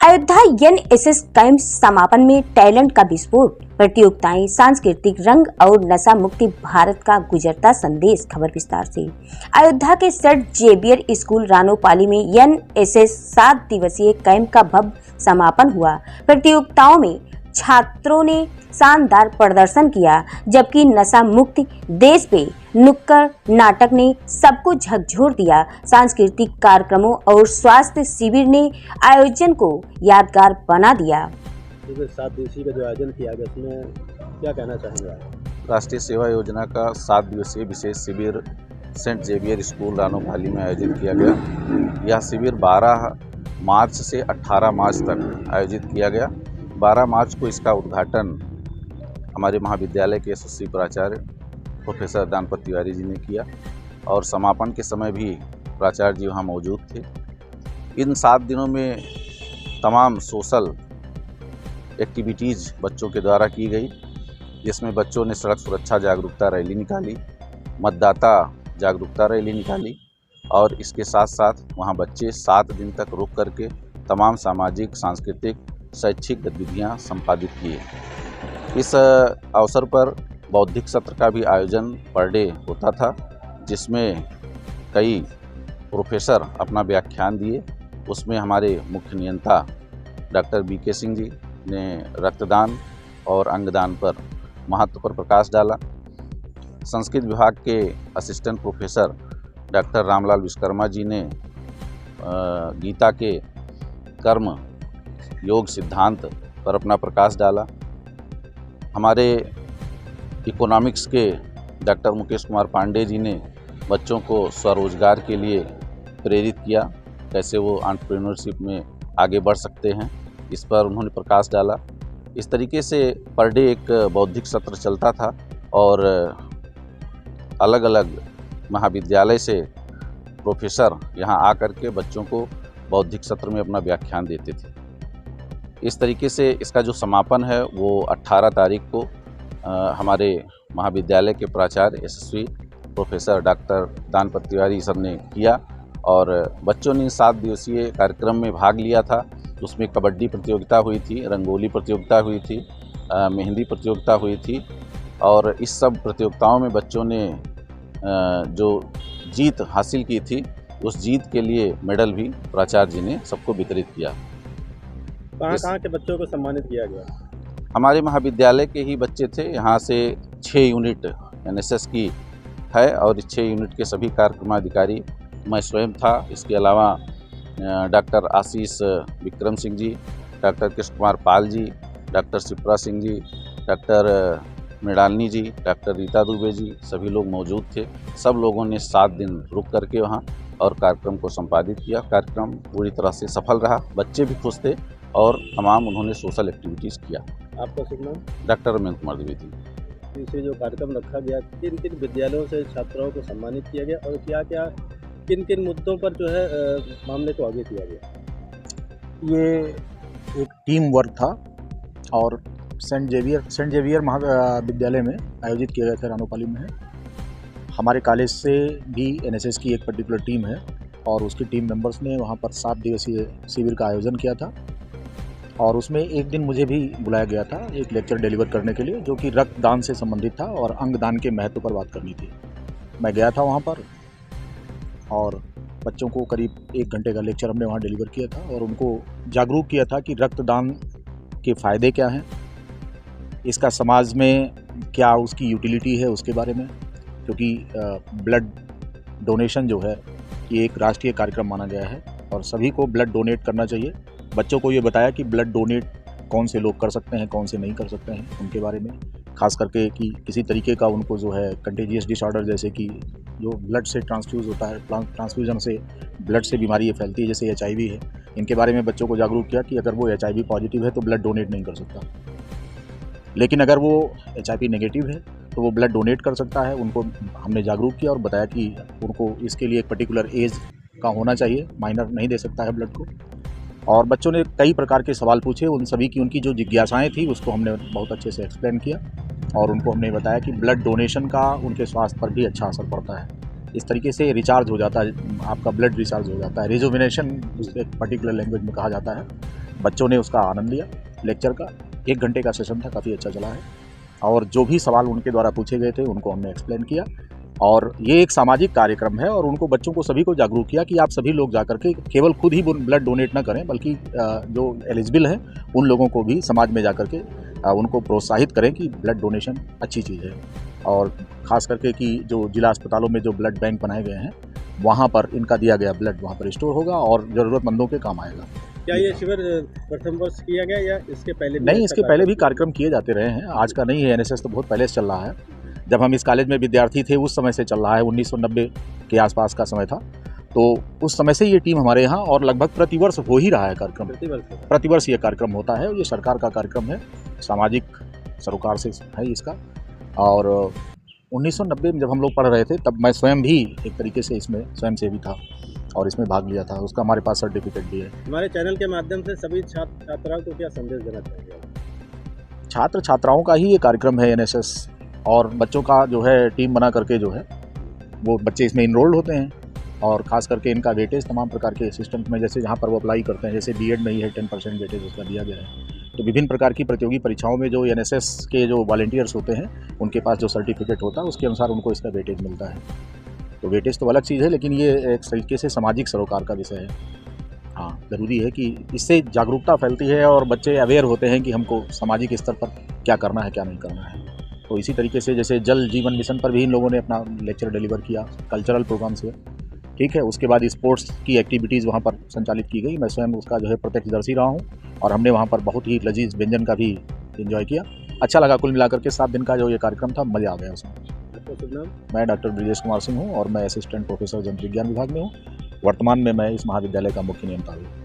Ayodhya NSS camp समापन में talent का विस्फोट, प्रतियोगिताएं, सांस्कृतिक रंग और नशा मुक्ति भारत का गुजरता संदेश। खबर विस्तार से। अयोध्या के सेंट जेवियर स्कूल रानोपाली में एनएसएस 7 दिवसीय कैंप का भव्य समापन हुआ। प्रतियोगिताओं में छात्रों ने शानदार प्रदर्शन किया, जबकि नशा मुक्ति देश पे नुक्कड़ नाटक ने सबको झकझोर दिया। सांस्कृतिक कार्यक्रमों और स्वास्थ्य शिविर ने आयोजन को यादगार बना दिया। 7 दिवसीय का जो आयोजन किया गया, उसमें क्या कहना चाहेंगे आप? राष्ट्रीय सेवा योजना का 7 दिवसीय विशेष शिविर सेंट जेवियर स्कूल रानोपाली में आयोजित किया गया। यह शिविर 12 मार्च से 18 मार्च तक आयोजित किया गया। 12 मार्च को इसका उद्घाटन हमारे महाविद्यालय के यशस्वी प्राचार्य प्रोफेसर दानपत तिवारी जी ने किया और समापन के समय भी प्राचार्य जी वहाँ मौजूद थे। इन 7 दिनों में तमाम सोशल एक्टिविटीज़ बच्चों के द्वारा की गई, जिसमें बच्चों ने सड़क सुरक्षा जागरूकता रैली निकाली, मतदाता जागरूकता रैली निकाली और इसके साथ साथ वहाँ बच्चे 7 दिन तक रुक करके तमाम सामाजिक, सांस्कृतिक, शैक्षिक गतिविधियाँ संपादित किए। इस अवसर पर बौद्धिक सत्र का भी आयोजन पर डे होता था, जिसमें कई प्रोफेसर अपना व्याख्यान दिए। उसमें हमारे मुख्य नियंता डॉक्टर बीके सिंह जी ने रक्तदान और अंगदान पर महत्व पर प्रकाश डाला। संस्कृत विभाग के assistant professor doctor Ramlal Vishwakarma ji ने गीता के कर्म योग सिद्धांत पर अपना प्रकाश डाला। हमारे इकोनॉमिक्स के डॉक्टर मुकेश कुमार पांडे जी ने बच्चों को स्वरोजगार के लिए प्रेरित किया, कैसे वो एंटरप्रेन्योरशिप में आगे बढ़ सकते हैं, इस पर उन्होंने प्रकाश डाला। इस तरीके से पर डे एक बौद्धिक सत्र चलता था और अलग अलग महाविद्यालय से प्रोफेसर यहाँ आकर के बच्चों को बौद्धिक सत्र में अपना व्याख्यान देते थे। इस तरीके से इसका जो समापन है वो 18 तारीख को हमारे महाविद्यालय के प्राचार्य यशस्वी प्रोफेसर डॉक्टर दानपत तिवारी सर ने किया और बच्चों ने 7 दिवसीय कार्यक्रम में भाग लिया था। उसमें कबड्डी प्रतियोगिता हुई थी, रंगोली प्रतियोगिता हुई थी, मेहंदी प्रतियोगिता हुई थी और इस सब प्रतियोगिताओं में बच्चों ने जो जीत हासिल की थी, उस जीत के लिए मेडल भी प्राचार्य जी ने सबको वितरित किया। कहाँ के बच्चों को सम्मानित किया गया? हमारे महाविद्यालय के ही बच्चे थे। यहाँ से 6 यूनिट एनएसएस की है और इस 6 यूनिट के सभी कार्यक्रमाधिकारी मैं स्वयं था। इसके अलावा डॉक्टर आशीष Vikram Singh ji, doctor Krishna Kumar Pal ji, doctor Shipra Singh ji, doctor Mrinalini जी, डॉक्टर रीता दुबे जी, सभी लोग मौजूद थे। सब लोगों ने 7 दिन रुक करके वहाँ और कार्यक्रम को संपादित किया। कार्यक्रम पूरी तरह से सफल रहा, बच्चे भी खुश थे और तमाम उन्होंने सोशल एक्टिविटीज़ किया। आपका शुभ नाम? डॉक्टर रमेंद्र कुमार द्विवेदी। इसे जो कार्यक्रम रखा गया, किन विद्यालयों से छात्राओं को सम्मानित किया गया और क्या किन मुद्दों पर जो है मामले को आगे किया गया? ये एक टीम वर्क था और सेंट जेवियर महाविद्यालय में आयोजित किया गया था, रानोपाली में है। हमारे कॉलेज से भी एनएसएस की एक पर्टिकुलर टीम है और उसकी टीम मेंबर्स ने वहाँ पर 7 दिवसीय शिविर का आयोजन किया था और उसमें एक दिन मुझे भी बुलाया गया था एक लेक्चर डिलीवर करने के लिए, जो कि रक्तदान से संबंधित था और अंगदान के महत्व पर बात करनी थी। मैं गया था वहाँ पर और बच्चों को करीब 1 घंटे का लेक्चर हमने वहाँ डिलीवर किया था और उनको जागरूक किया था कि रक्तदान के फ़ायदे क्या हैं, इसका समाज में क्या उसकी यूटिलिटी है उसके बारे में, क्योंकि ब्लड डोनेशन जो है ये एक राष्ट्रीय कार्यक्रम माना गया है और सभी को ब्लड डोनेट करना चाहिए। बच्चों को ये बताया कि ब्लड डोनेट कौन से लोग कर सकते हैं, कौन से नहीं कर सकते हैं, उनके बारे में, खास करके कि किसी तरीके का उनको जो है कंटेजियस डिसऑर्डर, जैसे कि जो ब्लड से ट्रांसफ्यूज़ होता है, ट्रांसफ्यूजन से ब्लड से बीमारी ये फैलती है, जैसे HIV है, इनके बारे में बच्चों को जागरूक किया कि अगर वो HIV पॉजिटिव है तो ब्लड डोनेट नहीं कर सकता, लेकिन अगर वो HIV नेगेटिव है तो वो ब्लड डोनेट कर सकता है। उनको हमने जागरूक किया और बताया कि उनको इसके लिए एक पर्टिकुलर एज का होना चाहिए, माइनर नहीं दे सकता है ब्लड को। और बच्चों ने कई प्रकार के सवाल पूछे, उन सभी की उनकी जो जिज्ञासाएं थी उसको हमने बहुत अच्छे से एक्सप्लेन किया और उनको हमने बताया कि ब्लड डोनेशन का उनके स्वास्थ्य पर भी अच्छा असर पड़ता है। इस तरीके से रिचार्ज हो जाता है, आपका ब्लड रिचार्ज हो जाता है, रिजुविनेशन उसके पर्टिकुलर लैंग्वेज में कहा जाता है। बच्चों ने उसका आनंद लिया। लेक्चर का 1 घंटे का सेशन था, काफ़ी अच्छा चला है और जो भी सवाल उनके द्वारा पूछे गए थे उनको हमने एक्सप्लेन किया। और ये एक सामाजिक कार्यक्रम है और उनको बच्चों को सभी को जागरूक किया कि आप सभी लोग जाकर के केवल खुद ही ब्लड डोनेट ना करें, बल्कि जो एलिजिबल हैं उन लोगों को भी समाज में जाकर के उनको प्रोत्साहित करें कि ब्लड डोनेशन अच्छी चीज़ है। और ख़ास करके कि जो जिला अस्पतालों में जो ब्लड बैंक बनाए गए हैं वहाँ पर इनका दिया गया ब्लड वहाँ पर स्टोर होगा और ज़रूरतमंदों के काम आएगा। क्या ये शिविर प्रथम वर्ष किया गया या इसके पहले भी? नहीं, इसके पहले भी कार्यक्रम किए जाते रहे हैं, आज का नहीं है। एनएसएस तो बहुत पहले से चल रहा है। जब हम इस कॉलेज में विद्यार्थी थे उस समय से चल रहा है, 1990 के आसपास का समय था। तो उस समय से ये टीम हमारे यहाँ और लगभग प्रतिवर्ष हो ही रहा है कार्यक्रम। प्रतिवर्ष ये कार्यक्रम होता है। ये सरकार का कार्यक्रम है, सामाजिक सरोकार से है इसका। और 1990 में जब हम लोग पढ़ रहे थे तब मैं स्वयं भी एक तरीके से इसमें स्वयंसेवी था और इसमें भाग लिया था। उसका हमारे पास सर्टिफिकेट भी है। हमारे चैनल के माध्यम से सभी छात्राओं को क्या संदेश देना चाहिए? छात्र छात्राओं का ही ये कार्यक्रम है एनएसएस, और बच्चों का जो है टीम बना करके जो है वो बच्चे इसमें इनरोल्ड होते हैं। और ख़ास करके इनका वेटेज तमाम प्रकार के असिस्टेंट में, जैसे जहाँ पर वो अप्लाई करते हैं, जैसे बीएड में ही है 10% वेटेज उसका दिया गया है। तो विभिन्न प्रकार की प्रतियोगी परीक्षाओं में जो एनएसएस के जो वॉलंटियर्स होते हैं उनके पास जो सर्टिफिकेट होता है उसके अनुसार उनको इसका वेटेज मिलता है। तो वेटेज तो अलग चीज़ है, लेकिन ये एक तरीके से सामाजिक सरोकार का विषय है। हाँ, ज़रूरी है कि इससे जागरूकता फैलती है और बच्चे अवेयर होते हैं कि हमको सामाजिक स्तर पर क्या करना है क्या नहीं करना है। तो इसी तरीके से जैसे जल जीवन मिशन पर भी इन लोगों ने अपना लेक्चर डिलीवर किया, कल्चरल प्रोग्राम से, ठीक है। उसके बाद स्पोर्ट्स की एक्टिविटीज़ वहाँ पर संचालित की गई। मैं स्वयं उसका जो है प्रत्यक्षदर्शी रहा हूँ और हमने वहाँ पर बहुत ही लजीज व्यंजन का भी एंजॉय किया। अच्छा लगा। कुल मिलाकर के 7 दिन का जो ये कार्यक्रम था, मज़ा आ गया उसमें। आपका शुभ नाम? मैं डॉक्टर ब्रिजेश कुमार सिंह हूँ और मैं असिस्टेंट प्रोफेसर जंत्र विज्ञान विभाग में हूँ। वर्तमान में मैं इस महाविद्यालय का मुख्य नियंता हूँ।